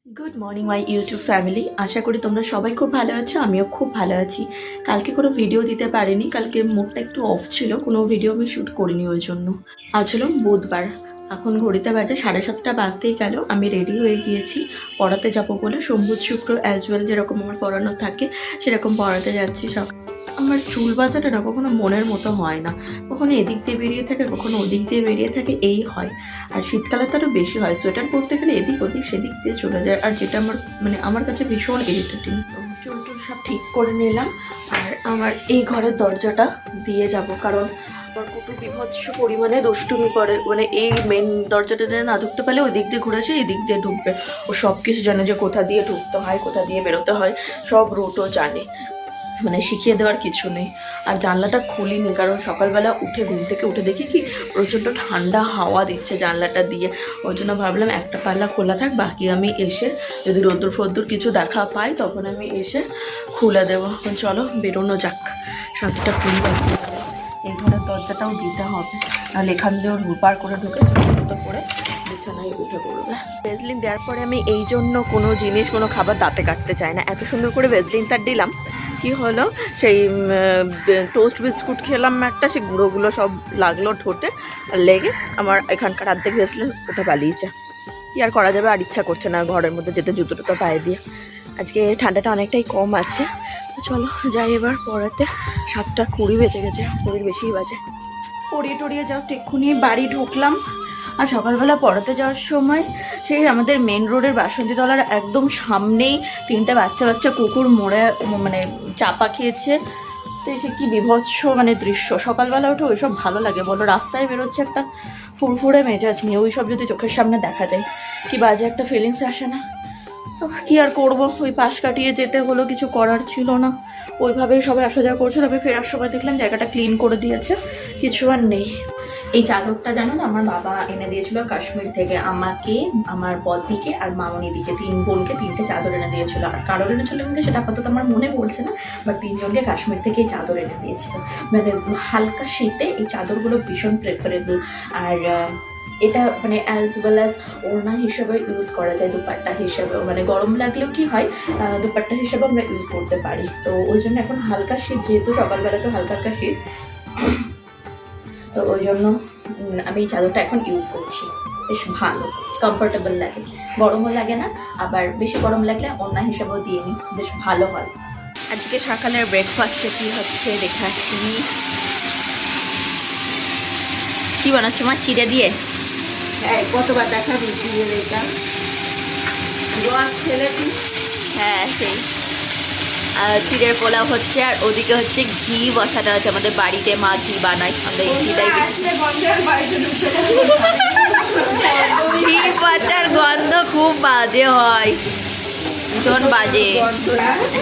Good morning my YouTube family. আশা করি তোমরা সবাই খুব ভালো আছো, আমিও খুব ভালো আছি। কালকে কোনো ভিডিও দিতে পারিনি, কালকে মুডটা একটু অফ ছিল, কোনো ভিডিও আমি শ্যুট করিনি ওই জন্য। আজ হলো বুধবার, এখন ঘড়িতে বাজে 7:30 বাজতেই গেল। আমি রেডি হয়ে গিয়েছি পড়াতে যাবো বলে। সোম বুধ শুক্র অ্যাজ ওয়েল যেরকম আমার পড়ানো থাকে সেরকম পড়াতে যাচ্ছি। আমার চুল বাঁধাটা না কখনো মনের মতো হয় না, কখনো এদিক দিয়ে বেরিয়ে থাকে, কখনো ওদিক দিয়ে বেরিয়ে থাকে, এই হয়। আর শীতকালে তো আরও বেশি হয়, সোয়েটার পরতে গেলে এদিক ওদিক সেদিক দিয়ে চলে যায়, আর যেটা আমার কাছে ভীষণ ইরিটেটিং। তো চুল টুল সব ঠিক করে নিলাম, আর আমার এই ঘরের দরজাটা দিয়ে যাব, কারণ আমার কুকুর বিভৎস পরিমাণে দুষ্টুমি করে। এই মেন দরজাটা না ঢুকতে পারলে ওই দিক দিয়ে ঘুরে আসে, এই দিক দিয়ে ঢুকবে। ও সব কিছু জানে যে কোথা দিয়ে ঢুকতে হয়, কোথা দিয়ে বেরোতে হয়, সব রুটও জানে, শিখিয়ে দেওয়ার কিছু নেই। আর জানলাটা খুলিনি, কারণ সকালবেলা ঘুম থেকে উঠে দেখি কি প্রচণ্ড ঠান্ডা হাওয়া দিচ্ছে জানলাটা দিয়ে। ওই জন্য ভাবলাম একটা পাল্লা খোলা থাক, বাকি আমি এসে যদি রোদ্দুর ফোদ্দুর কিছু দেখা পাই তখন আমি এসে খুলে দেবো। চলো বেরোনো যাক, 7:20 বাজতে গেল। এই ঘরের দরজাটাও দিতে হবে, আর এখান দিয়েও রুপার করে ঢুকে জুতো করে বিছানায় উঠে পড়বে। ভেজলিন দেওয়ার পরে আমি এই জন্য কোনো জিনিস কোনো খাবার দাঁতে কাটতে চাই না। এত সুন্দর করে ভেজলিন তার দিলাম, কি হলো সেই টোস্ট বিস্কুট খেলাম একটা, সেই গুঁড়োগুলো সব লাগলো ঠোঁটে, আর লেগে আমার এখানকার অর্ধেক ভেজলিন ওটা পালিয়েছে। কি আর করা যাবে, আর ইচ্ছা করছে না ঘরের মধ্যে যেতে জুতো টুতো পায়ে দিয়ে। আজকে ঠান্ডাটা অনেকটাই কম আছে, তো চলো যাই এবার পড়াতে। 7:20 বেজে গেছে, 20 বেশিই বাজে। পড়িয়ে টড়িয়ে জাস্ট এক্ষুনি বাড়ি ঢুকলাম। আর সকালবেলা পড়াতে যাওয়ার সময় সেই আমাদের মেন রোডের বাসন্তীতলার একদম সামনেই 3টে বাচ্চা কুকুর মরে চাপা খেয়েছে। তো সে কি বিভৎস দৃশ্য। সকালবেলা উঠে ওইসব ভালো লাগে বলো? রাস্তায় বেরোচ্ছে একটা ফুরফুরে মেজাজ নিয়ে, ওইসব যদি চোখের সামনে দেখা যায় কি বাজে একটা ফিলিংস আসে না? তো কি আর করবো, ওই পাশ কাটিয়ে যেতে হলো, কিছু করার ছিল না। ওইভাবেই সবাই আসা যাওয়া করছে। তবে ফেরার সময় দেখলাম জায়গাটা ক্লিন করে দিয়েছে, কিছু আর নেই। এই চাদরটা জানো না, আমার বাবা এনে দিয়েছিল কাশ্মীর থেকে আমাকে, আমার বদিকে আর মামনিদিকে, 3 বোনকে 3টে চাদর এনে দিয়েছিল। আর কারোর এনেছিল কিন্তু সেটা আপাতত আমার মনে পড়ছে না, বাট 3জনকে কাশ্মীর থেকে এই চাদর এনে দিয়েছিল। হালকা শীতে এই চাদরগুলো ভীষণ প্রেফারেবল। আর এটা অ্যাজ ওয়েল অ্যাজ ওড়না হিসেবে ইউজ করা যায়, দুপাট্টা হিসেবে, গরম লাগলেও কি হয় দুপাট্টা হিসেবে আমরা ইউজ করতে পারি। তো ওই জন্য এখন হালকা শীত, যেহেতু সকালবেলা তো হালকা হালকা শীত, তো ওই জন্য আমি এই চাদরটা এখন ইউজ করছি। বেশ ভালো, কমফোর্টেবল লাগে, গরমও লাগে না, আবার বেশি গরম লাগলে ওড়না হিসেবেও দিয়ে নিই, বেশ ভালো হয়। আজকে সকালের ব্রেকফাস্টে কি হচ্ছে দেখাচ্ছি। কি বানাচ্ছো মা? চিড়ে দিয়ে? হ্যাঁ, কতবার দেখাবি দিয়ে এটা রস ছেলে তুই। হ্যাঁ সেই চিড়ের পোলাও হচ্ছে, আর ওদিকে হচ্ছে ঘি বসানো আছে। আমাদের বাড়িতে মা ঘি বানায়, আমরা এই ঘিটাই ঘি পাতার গন্ধ খুব বাজে হয়, ভীষণ বাজে।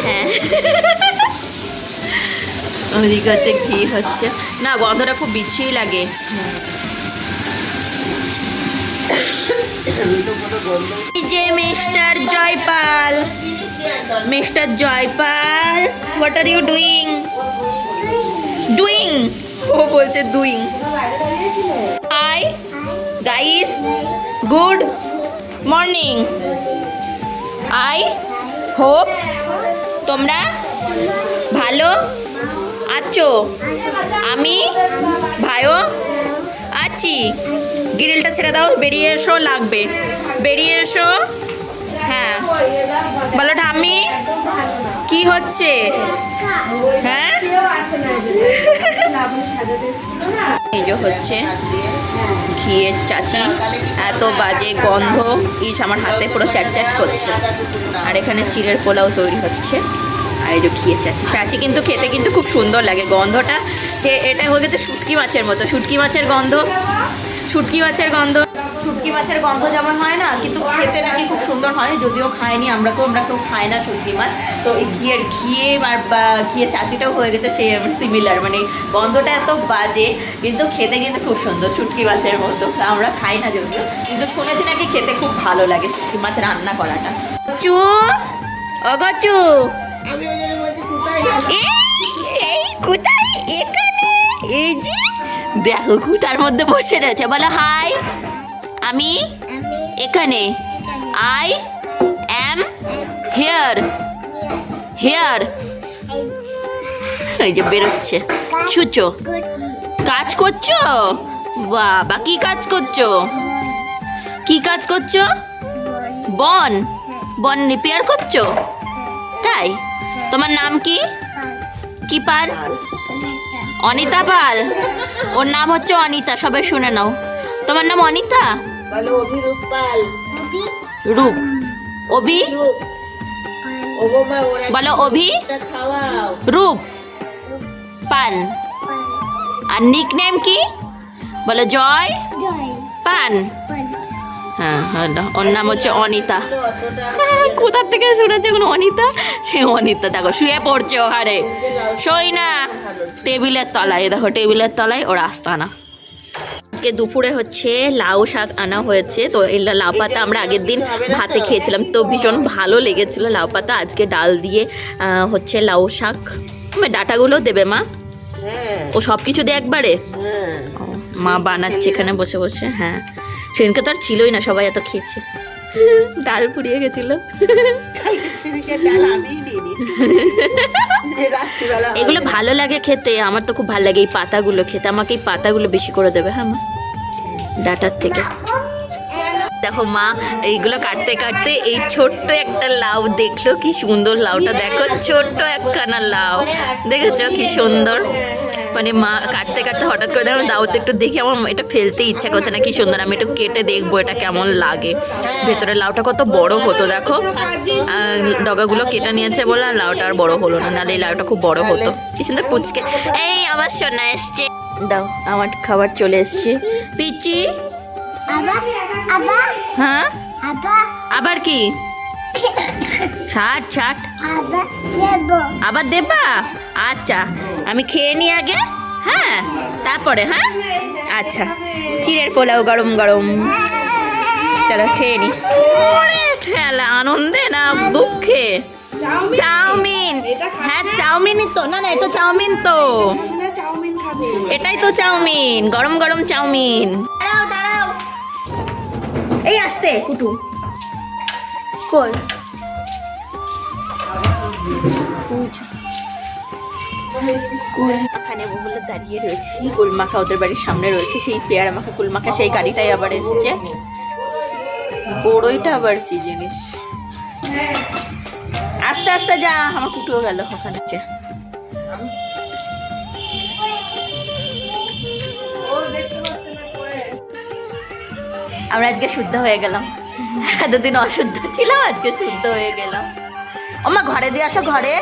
হ্যাঁ ওদিকে হচ্ছে ঘি হচ্ছে, না গন্ধটা খুব বিচ্ছিরি লাগে। যে mister Jaipal, mister Jaipal, what are you doing? Doing, ও বলছে doing. Hi guys, good morning. I hope তোমরা ভালো আছো, আমি ভালো আছি। গ্রিলটা ছেড়ে দাও, বেরিয়ে এসো, লাগবে, বেরিয়ে এসো। হ্যাঁ বলো ঠাম্মি, কি হচ্ছে? হ্যাঁ এই যে হচ্ছে ঘিয়ের চাচি, এত বাজে গন্ধ, ইস আমার হাতে পুরো চ্যাট করছে। আর এখানে চিড়ের পোলাও তৈরি হচ্ছে, আর এই যে ঘিয়ের চাচি। চাচি কিন্তু খেতে কিন্তু খুব সুন্দর লাগে, গন্ধটা এটা হয়ে গেছে শুটকি মাছের মতো। শুটকি মাছের গন্ধ, শুটকি মাছের গন্ধ, শুটকি মাছের গন্ধ যেমন হয় না, কিন্তু খেতে নাকি খুব সুন্দর হয়। যদিও খাইনি, আমরা কেউ খাই না শুটকি মাছ। তো এই ঘিয়ের চাচিটাও হয়ে গেছে সিমিলার, গন্ধটা এত বাজে কিন্তু খেতে কিন্তু খুব সুন্দর, শুটকি মাছের মতো। আমরা খাই না যদিও, কিন্তু শুনেছি নাকি খেতে খুব ভালো লাগে শুটকি মাছ রান্না করাটা। চু অগচু, এই কোথায়? এখানে, এই যে দেখো কুতার মধ্যে বসে রয়েছে। বলো হাই, আমি এখানে, আই হেয়ার হেয়ার এই যে বেরোচ্ছে ছুচো কাজ করছো বাবা কি কাজ করছো কি কাজ করছো বন বন রিপেয়ার করছো তাই তোমার নাম কি কি পাল অনিতা পাল ওর নাম হচ্ছে অনিতা সবাই শুনে নাও তোমার নাম অনিতা বলো অভিরূপ পাল রূপ অভি বলো অভি খাওয়াও রূপ পান আর নিকনেম কি বলো জয় পান হ্যাঁ হ্যাঁ ওর নাম হচ্ছে অনিতা কোথা থেকে শুনেছে এখন অনিতা সে অনিতা দেখো শুয়ে পড়ছে ওখানে শোই না টেবিলের তলায় দেখো টেবিলের তলায় ওর আস্তানা আজকে দুপুরে হচ্ছে লাউ শাক আনা হয়েছে তো এই লাউ পাতা আমরা আগের দিন ভাতে খেয়েছিলাম তো ভীষণ ভালো লেগেছিল লাউ পাতা আজকে ডাল দিয়ে হচ্ছে লাউ শাক ডাটাগুলো দেবে মা ও সব কিছু দিয়ে একবারে মা বানাচ্ছে এখানে বসে বসে হ্যাঁ সেদিনকে তো আর ছিলই না সবাই এত খেয়েছে ডাল পুড়িয়ে গেছিল এগুলো ভালো লাগে খেতে আমার তো খুব ভালো লাগে এই পাতাগুলো খেতে আমাকে এই পাতাগুলো বেশি করে দেবে হ্যাঁ মা ডাটার থেকে দেখো মা এইগুলো কাটতে কাটতে এই ছোট্ট একটা লাউ দেখলো কি সুন্দর লাউটা দেখো ছোট্ট একখানা লাউ দেখেছো কি সুন্দর মানে মা কাটতে কাটতে হঠাৎ করে দেখো দাওতে একটু দেখি আমার এটা ফেলতে ইচ্ছা করছে না কি সুন্দর আমি একটু কেটে দেখবো এটা কেমন লাগে ভেতরে লাউটা কত বড় হতো দেখো ডগাগুলো কেটে নিয়েছে বলে আর লাউটা আর বড় হলো না নাহলে এই লাউটা খুব বড় হতো কি সুন্দর পুচকে এই আমার সোনা এসছে দাও আমার খাবার চলে এসছে পিচি হ্যাঁ আবার কি ষাট ষাট আবার দেবা আচ্ছা আমি খেয়ে নি আগে হ্যাঁ তারপরে হ্যাঁ আচ্ছা চিড়ের পোলাও গরম গরম চলো খেয়ে নি ঠেলা আনন্দে না দুঃখে চাউমিন হ্যাঁ চাউমিনই তো না না এটা চাউমিন তো এটাই তো চাউমিন গরম গরম চাউমিন দাঁড়াও দাঁড়াও এই আসতে কুটু কই এখানে বলে দাঁড়িয়ে রয়েছি কুলমাখা ওদের বাড়ির সামনে রয়েছে সেই পেয়ারা মাখা কুলমাখা সেই গাড়িটাই আবার এসছে বড়ইটা আবার কি জিনিস আস্তে আস্তে যা আমার কুটুও গেল ওখানে আমরা আজকে শুদ্ধ হয়ে গেলাম এতদিন অশুদ্ধ ছিল আজকে শুদ্ধ হয়ে গেলাম ওমা ঘরে দিয়ে আসো ঘরে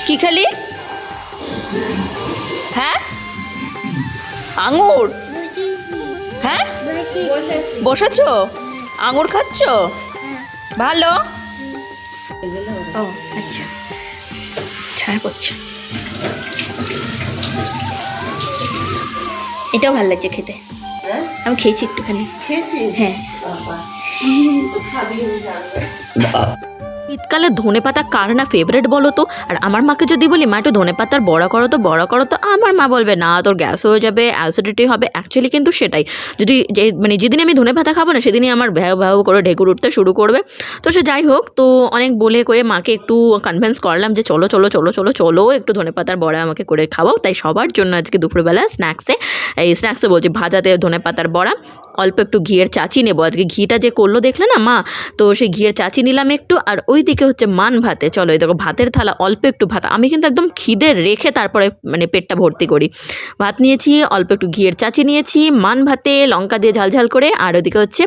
কি খালি হ্যাঁ আঙুর হ্যাঁ বসেছো আঙুর খাচ্ছ ভালো ও আচ্ছা ছায়া করছে এটাও ভালো লাগছে খেতে আমি খেয়েছি একটুখানি হ্যাঁ শীতকালে ধনে পাতা কার না ফেভারিট বলো তো আর আমার মাকে যদি বলি মা একটু ধনে পাতার বড়া করো তো আমার মা বলবে না তোর গ্যাস হয়ে যাবে অ্যাসিডিটি হবে অ্যাকচুয়ালি কিন্তু সেটাই যদি মানে যেদিন আমি ধনে পাতা খাবো না সেদিনই আমার ভ্যাও ভ্যাও করে ঢেকুর উঠতে শুরু করবে তো সে যাই হোক তো অনেক বলে কয়ে মাকে একটু কনভিন্স করলাম যে চলো চলো চলো চলো চলো একটু ধনে পাতার বড়া আমাকে করে খাওয়াও তাই সবার জন্য আজকে দুপুরবেলা স্ন্যাক্সে বলছি ভাজাতে ধনে পাতার বড়া অল্প একটু ঘিয়ের চাচি নেবো আজকে ঘিটা যে করলো দেখলে না মা তো সেই ঘিয়ের চাচি নিলাম একটু আর ওই দিকে হচ্ছে মান ভাতে চলো এই দেখো ভাতের থালা অল্প একটু ভাত আমি কিন্তু একদম খিদে রেখে তারপরে মানে পেটটা ভর্তি করি ভাত নিয়েছি অল্প একটু ঘিয়ের চাচি নিয়েছি মান ভাতে লঙ্কা দিয়ে ঝালঝাল করে আর ওদিকে হচ্ছে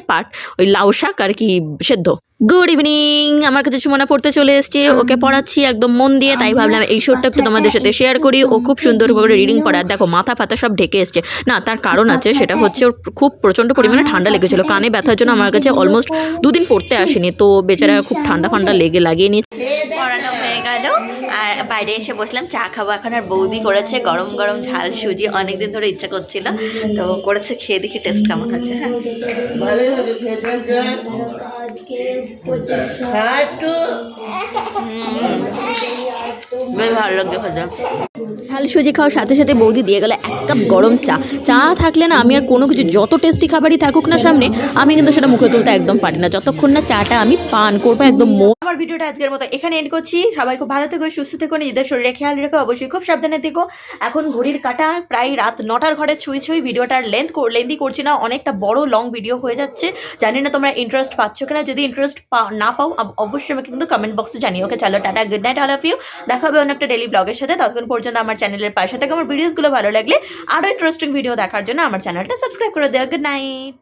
ওই লাউ শাক আর কি সেদ্ধ গুড ইভিনিং আমার কাছে সুমনা পড়তে চলে এসছে ওকে পড়াচ্ছি একদম মন দিয়ে তাই ভাবলাম এই শোটা একটু তোমাদের সাথে শেয়ার করি ও খুব সুন্দর করে রিডিং পড়ে আর দেখো মাথা ফাতা সব ঢেকে এসছে না তার কারণ আছে সেটা হচ্ছে ওর খুব প্রচণ্ড পরিমাণে ঠান্ডা লেগেছিল কানে ব্যথার জন্য আমার কাছে অলমোস্ট 2 দিন পড়তে আসেনি তো বেচারা খুব ঠান্ডা লাগিয়ে নিয়েছে পড়ানো হয়ে গেল আর বাইরে এসে বসলাম চা খাবো এখন আর বৌদি করেছে গরম গরম ঝাল সুজি অনেকদিন ধরে ইচ্ছা করছিল তো করেছে খেয়ে দেখি টেস্ট কেমন হচ্ছে হ্যাঁ বেশ ভালো লাগছে খেতে। ঝাল সুজি খাওয়ার সাথে সাথে বৌদি দিয়ে গেল 1 কাপ গরম চা। চা থাকলে না আমি আর কোনো কিছু যত টেস্টি খাবারই থাকুক না সামনে, আমি কিন্তু সেটা মুখে তুলতে একদম পারি না যতক্ষণ না চাটা আমি পান করবো একদম আমার ভিডিওটা আজকের মতো এখানে এন্ড করছি। সবাই খুব ভালো থেকো, সুস্থ থেকো, নিজেদের শরীরে খেয়াল রেখো, অবশ্যই খুব সাবধানে থেকো। এখন ঘড়ির কাঁটা প্রায় রাত 9টার ঘরে ছুঁই। ভিডিওটার লেন্দি করছি না, অনেকটা বড় লং ভিডিও হয়ে যাচ্ছে। জানি না তোমরা ইন্টারেস্ট পাচ্ছ কিনা, যদি ইন্টারেস্ট না পাও অবশ্যই আমাকে কিন্তু কমেন্ট বক্সে জানিও। ওকে চলো, ta-ta, good night all of you. দেখা হবে অন্য একটা ডেলি ব্লগের সাথে। ততক্ষণ পর্যন্ত আমার চ্যানেলের পাশে থেকে আমার ভিডিওসগুলো ভালো লাগলে আরও ইন্টারেস্টিং ভিডিও দেখার জন্য আমার চ্যানেলটা সাবস্ক্রাইব করে দেওয়া। Good night.